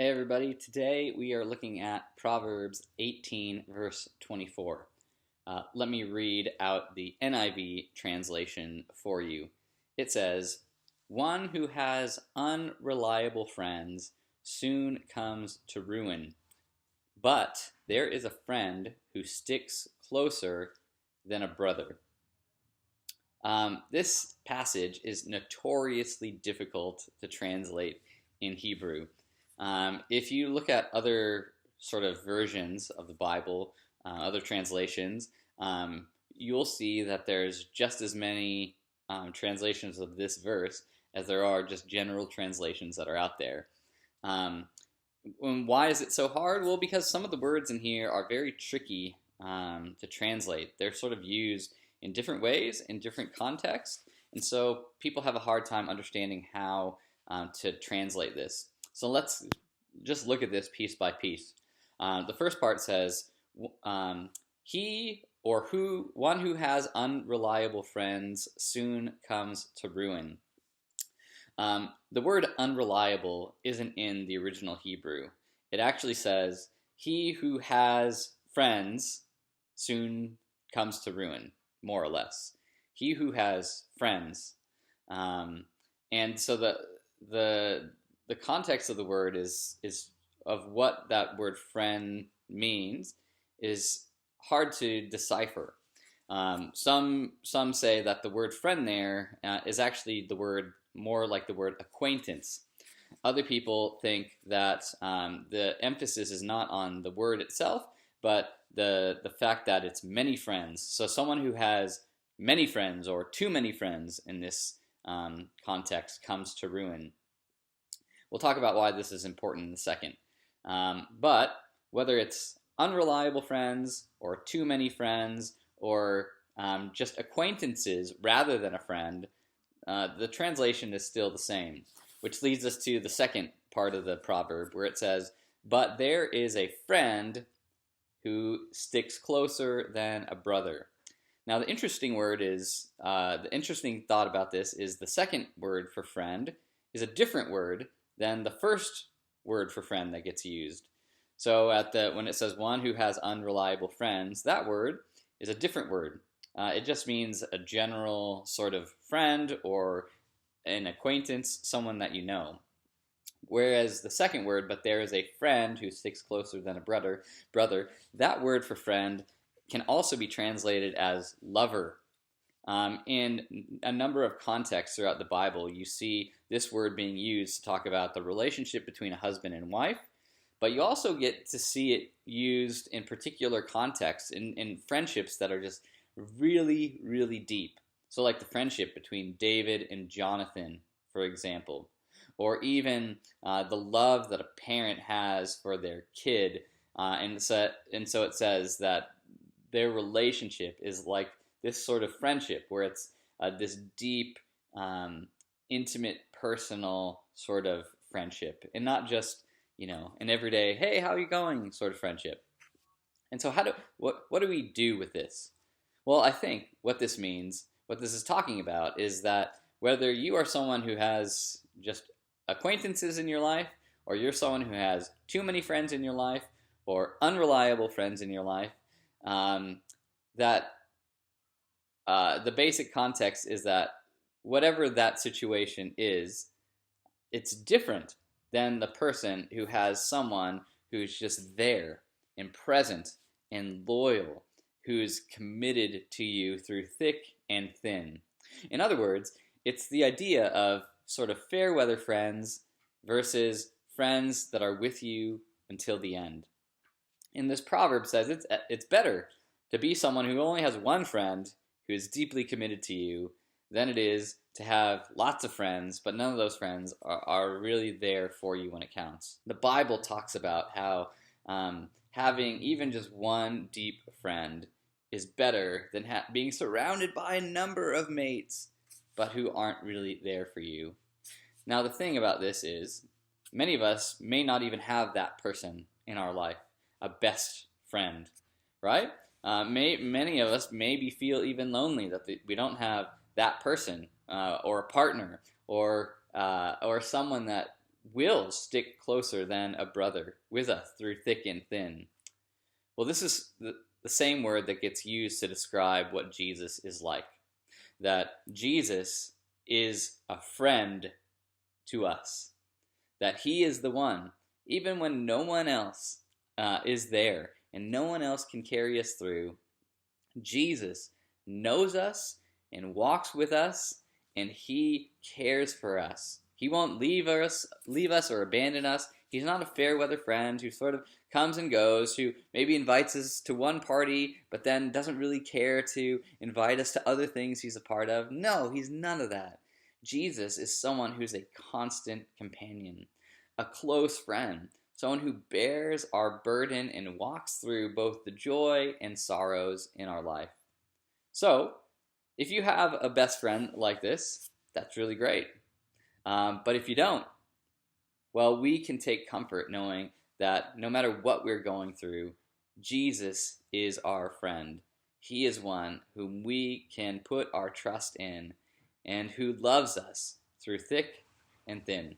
Hey everybody, today we are looking at Proverbs 18 verse 24. Let me read out the NIV translation for you. It says, "One who has unreliable friends soon comes to ruin, but there is a friend who sticks closer than a brother." This passage is notoriously difficult to translate in Hebrew. If you look at other sort of versions of the Bible, other translations, you'll see that there's just as many translations of this verse as there are just general translations that are out there. And why is it so hard? Well, because some of the words in here are very tricky to translate. They're sort of used in different ways, in different contexts, and so people have a hard time understanding how to translate this. So let's just look at this piece by piece. The first part says, he or one who has unreliable friends soon comes to ruin. The word unreliable isn't in the original Hebrew. It actually says, he who has friends soon comes to ruin, more or less. He who has friends. And so the context of the word is of what that word friend means is hard to decipher. Some say that the word friend there is actually the word more like the word acquaintance. Other people think that the emphasis is not on the word itself, but the fact that it's many friends. So someone who has many friends or too many friends in this context comes to ruin. We'll talk about why this is important in a second. But whether it's unreliable friends or too many friends or just acquaintances rather than a friend, the translation is still the same, which leads us to the second part of the proverb where it says, "But there is a friend who sticks closer than a brother." Now the interesting thought about this is the second word for friend is a different word than the first word for friend that gets used. So when it says one who has unreliable friends, that word is a different word. It just means a general sort of friend or an acquaintance, someone that you know. Whereas the second word, but there is a friend who sticks closer than a brother, that word for friend can also be translated as lover. In a number of contexts throughout the Bible, you see this word being used to talk about the relationship between a husband and wife, but you also get to see it used in particular contexts, in friendships that are just really, really deep. So like the friendship between David and Jonathan, for example, or even the love that a parent has for their kid. And so it says that their relationship is like this sort of friendship where it's this deep, intimate, personal sort of friendship, and not just an everyday "Hey, how are you going?" sort of friendship. And so what do we do with this? Well, I think what this means, what this is talking about, is that whether you are someone who has just acquaintances in your life, or you're someone who has too many friends in your life, or unreliable friends in your life, that the basic context is that whatever that situation is, it's different than the person who has someone who's just there and present and loyal, who's committed to you through thick and thin. In other words, it's the idea of sort of fair weather friends versus friends that are with you until the end. And this proverb says it's better to be someone who only has one friend who is deeply committed to you than it is to have lots of friends, but none of those friends are really there for you when it counts. The Bible talks about how having even just one deep friend is better than being surrounded by a number of mates, but who aren't really there for you. Now, the thing about this is, many of us may not even have that person in our life, a best friend, right? Many of us maybe feel even lonely that we don't have that person or a partner or someone that will stick closer than a brother with us through thick and thin. Well, this is the same word that gets used to describe what Jesus is like. That Jesus is a friend to us. That he is the one, even when no one else is there and no one else can carry us through. Jesus knows us and walks with us, and he cares for us. He won't leave us or abandon us. He's not a fair weather friend who sort of comes and goes, who maybe invites us to one party but then doesn't really care to invite us to other things he's a part of. No, he's none of that. Jesus is someone who's a constant companion, a close friend, someone who bears our burden and walks through both the joy and sorrows in our life. So, if you have a best friend like this, that's really great. But if you don't, well, we can take comfort knowing that no matter what we're going through, Jesus is our friend. He is one whom we can put our trust in and who loves us through thick and thin.